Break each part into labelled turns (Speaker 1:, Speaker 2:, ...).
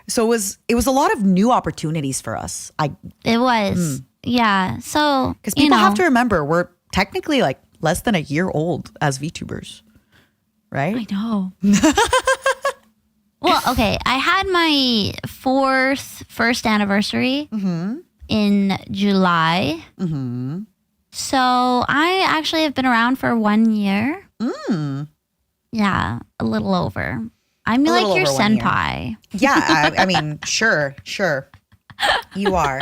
Speaker 1: So it was a lot of new opportunities for us.
Speaker 2: It was. Yeah. So,
Speaker 1: because people have to remember, we're technically like less than a year old as VTubers, right?
Speaker 2: I know. Well, okay. I had my first anniversary in July. So I actually have been around for 1 year. Yeah, a little over. I'm like your senpai.
Speaker 1: Yeah, I mean, sure. You are.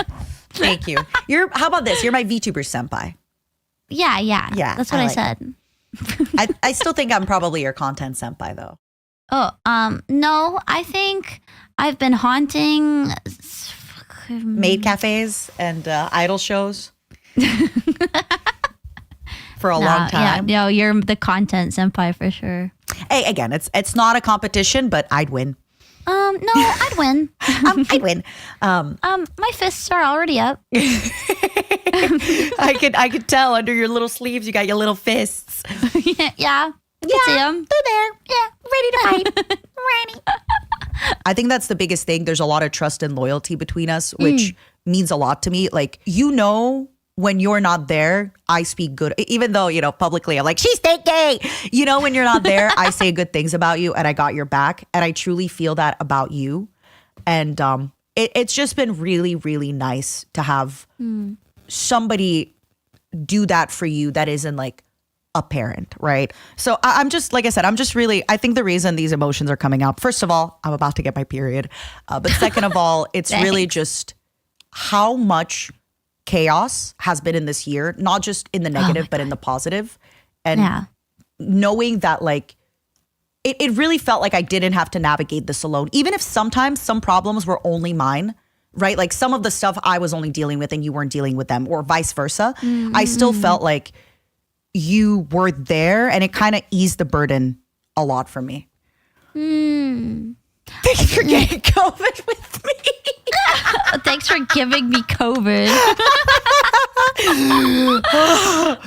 Speaker 1: Thank you. How about this? You're my VTuber senpai.
Speaker 2: Yeah. That's what I said.
Speaker 1: I still think I'm probably your content senpai though.
Speaker 2: Oh, no, I think I've been haunting
Speaker 1: maid cafes and idol shows for a long time.
Speaker 2: Yeah, no, you're the content senpai for sure.
Speaker 1: Hey, again, it's not a competition, but I'd win.
Speaker 2: No, I'd win.
Speaker 1: I'd win.
Speaker 2: My fists are already up.
Speaker 1: I could tell under your little sleeves you got your little fists.
Speaker 2: Yeah. I see them.
Speaker 1: They're there.
Speaker 2: Yeah, ready to fight. Ready.
Speaker 1: I think that's the biggest thing. There's a lot of trust and loyalty between us, which means a lot to me. Like, when you're not there, I speak good. Even though, publicly I'm like, she's gay. When you're not there, I say good things about you and I got your back. And I truly feel that about you. And it's just been really, really nice to have somebody do that for you that isn't like a parent, right? So I'm just, like I said, I think the reason these emotions are coming up, first of all, I'm about to get my period. But second of all, it's really just how much chaos has been in this year, not just in the negative, but in the positive. And knowing that like, it really felt like I didn't have to navigate this alone. Even if sometimes some problems were only mine, right? Like some of the stuff I was only dealing with and you weren't dealing with them, or vice versa. I still felt like you were there and it kind of eased the burden a lot for me. Thanks for getting COVID with me.
Speaker 2: Thanks for giving me COVID.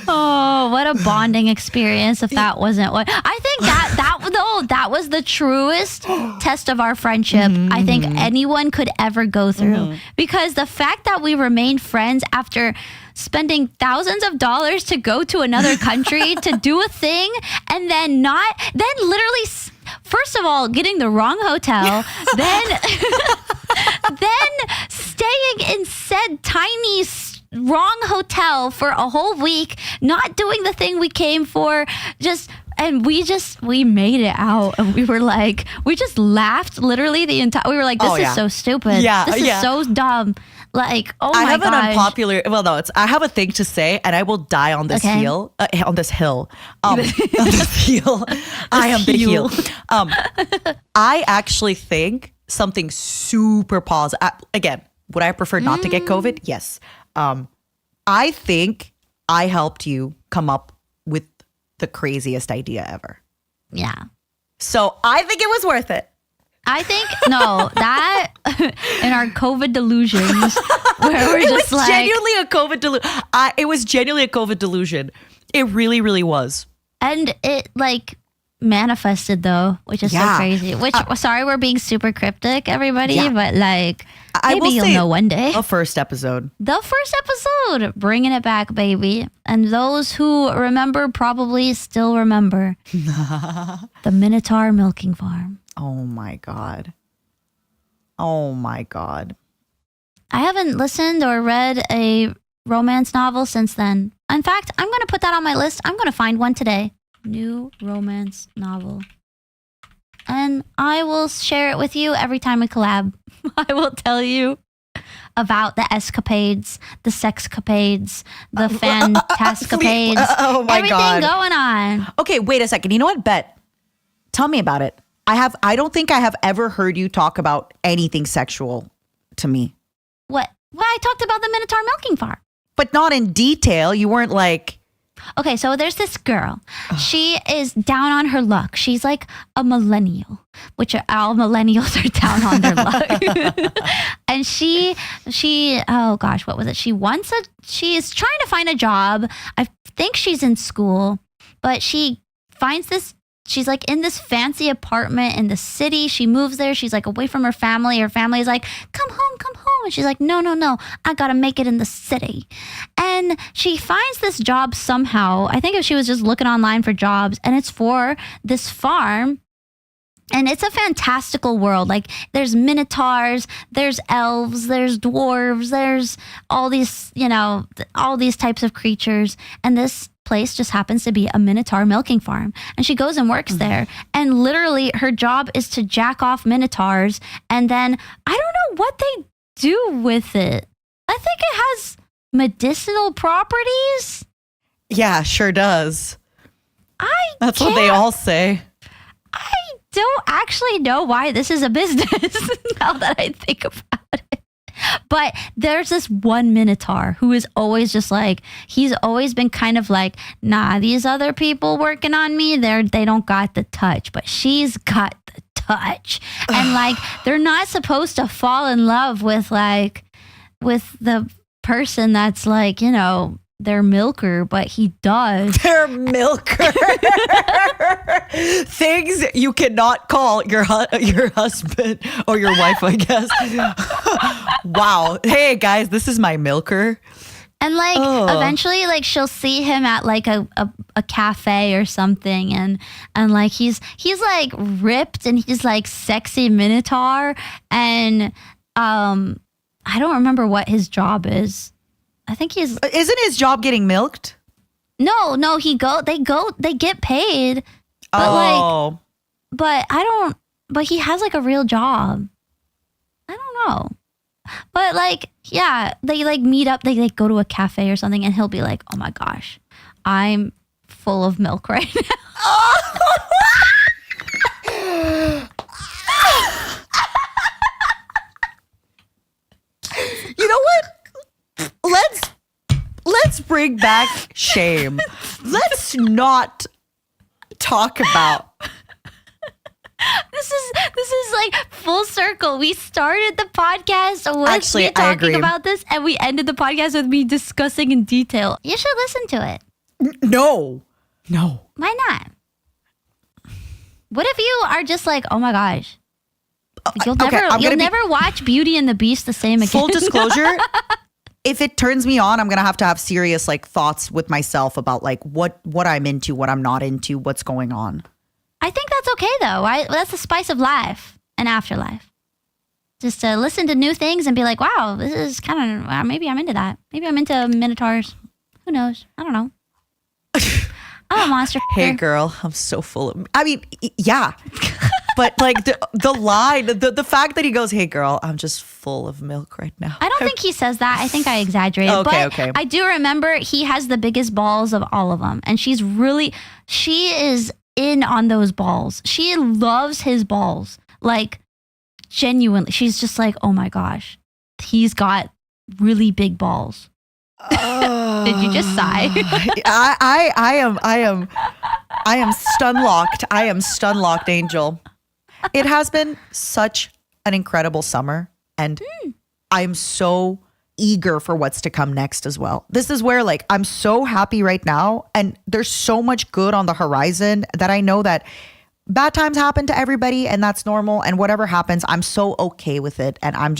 Speaker 2: Oh, what a bonding experience if that wasn't what I think that was the truest test of our friendship I think anyone could ever go through. Because the fact that we remained friends after spending thousands of dollars to go to another country to do a thing and then literally first of all getting the wrong hotel, then staying in said tiny wrong hotel for a whole week, not doing the thing we came for, we made it out, and we just laughed literally the entire. We were like, this is so stupid. This is so dumb. Like, oh my gosh.
Speaker 1: I have a thing to say, and I will die on this hill. On this hill. On this heel. I am the heel. I actually think something super positive. Again, would I prefer not to get COVID? Yes. I think I helped you come up with the craziest idea ever.
Speaker 2: Yeah.
Speaker 1: So I think it was worth it.
Speaker 2: I think, no, that in our COVID delusions, where we're just like.
Speaker 1: Genuinely a COVID delusion. It was genuinely a COVID delusion. It really, really was.
Speaker 2: And it manifested though, which is so crazy. Which, sorry, we're being super cryptic, everybody, but maybe you'll know one day.
Speaker 1: The first episode,
Speaker 2: bringing it back, baby. And those who remember probably still remember the Minotaur milking farm.
Speaker 1: Oh my God.
Speaker 2: I haven't listened or read a romance novel since then. In fact, I'm going to put that on my list. I'm going to find one today. New romance novel. And I will share it with you every time we collab. I will tell you about the escapades, the sexcapades, the fantascapades.
Speaker 1: Oh my God.
Speaker 2: Everything going on.
Speaker 1: Okay, wait a second. You know what? Bet. Tell me about it. I don't think I have ever heard you talk about anything sexual to me.
Speaker 2: What? Well, I talked about the Minotaur milking farm.
Speaker 1: But not in detail. You weren't like...
Speaker 2: Okay, so there's this girl. She is down on her luck. She's like a millennial, which all millennials are down on their luck. And she, oh gosh, what was it? She is trying to find a job. I think she's in school, but she finds this she's like in this fancy apartment in the city. She moves there. She's like away from her family. Her family is like, come home, come home. And she's like, no, no, no. I got to make it in the city. And she finds this job somehow. I think if she was just looking online for jobs, and it's for this farm. And it's a fantastical world. Like there's minotaurs, there's elves, there's dwarves, there's all these, all these types of creatures. And this place just happens to be a minotaur milking farm. And she goes and works there. And literally her job is to jack off minotaurs. And then I don't know what they do with it. I think it has medicinal properties.
Speaker 1: Yeah, sure does. That's what they all say.
Speaker 2: I don't actually know why this is a business now that I think about it. But there's this one minotaur who is always just like, he's always been kind of like, nah, these other people working on me, they don't got the touch, but she's got the touch. And like, they're not supposed to fall in love with the person that's like, their milker, but he does.
Speaker 1: Their milker. Things you cannot call your husband or your wife, I guess. Wow. Hey guys, this is my milker.
Speaker 2: And like eventually like she'll see him at like a cafe or something, and like he's like ripped and he's like sexy minotaur, and I don't remember what his job is. I think isn't
Speaker 1: his job getting milked?
Speaker 2: No, they get paid. But but he has like a real job. I don't know. But like, yeah, they like meet up, they like go to a cafe or something, and he'll be like, oh my gosh, I'm full of milk right now.
Speaker 1: You know what? Let's bring back shame. Let's not talk about.
Speaker 2: This is like full circle. We started the podcast with me talking about this, and we ended the podcast with me discussing in detail. You should listen to it.
Speaker 1: No.
Speaker 2: Why not? What if you are just like, oh my gosh, you'll never watch Beauty and the Beast the same again?
Speaker 1: Full disclosure. If it turns me on, I'm going to have serious like thoughts with myself about like what I'm into, what I'm not into, what's going on.
Speaker 2: I think that's okay though. That's the spice of life and afterlife. Just to listen to new things and be like, wow, this is kind of, maybe I'm into that. Maybe I'm into minotaurs. Who knows? I don't know. I'm a monster.
Speaker 1: Hey girl, I'm so full of, I mean, yeah. But like the line, the fact that he goes, hey girl, I'm just full of milk right now.
Speaker 2: I don't think he says that. I think I exaggerated.
Speaker 1: Okay.
Speaker 2: I do remember he has the biggest balls of all of them. And she is in on those balls. She loves his balls. Like genuinely. She's just like, oh my gosh, he's got really big balls. Did you just sigh?
Speaker 1: I am stun-locked. I am stun-locked, Angel. It has been such an incredible summer, and I'm so eager for what's to come next as well. This is where like I'm so happy right now, and there's so much good on the horizon that I know that bad times happen to everybody, and that's normal, and whatever happens, I'm so okay with it, and I'm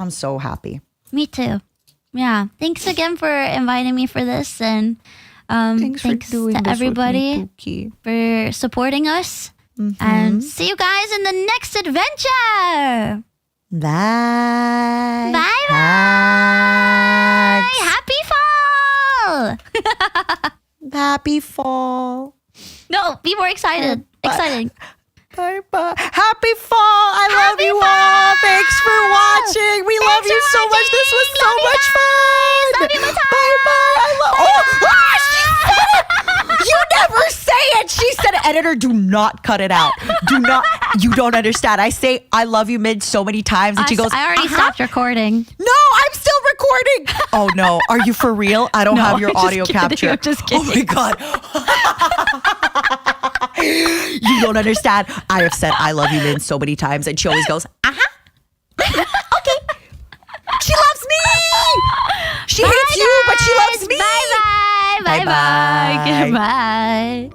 Speaker 1: so happy.
Speaker 2: Me too. Yeah. Thanks again for inviting me for this, and thanks to everybody for supporting us. And see you guys in the next adventure.
Speaker 1: Bye.
Speaker 2: Bye. Happy fall.
Speaker 1: Happy fall.
Speaker 2: No, be more excited. Exciting.
Speaker 1: Bye. Happy fall. I love you all. Thanks for watching. We love you so much. This was so much fun.
Speaker 2: Love you, Matara.
Speaker 1: You never say it. She said, editor, do not cut it out. You don't understand. I say, I love you, Mid, so many times. And she goes,
Speaker 2: I already stopped recording.
Speaker 1: No, I'm still recording. Oh no. Are you for real? I don't have your audio capture.
Speaker 2: I'm just kidding.
Speaker 1: Oh my God. You don't understand. I have said, I love you, Mid, so many times. And she always goes, okay. She loves me. She hates you, but she loves me.
Speaker 2: Bye. Goodbye.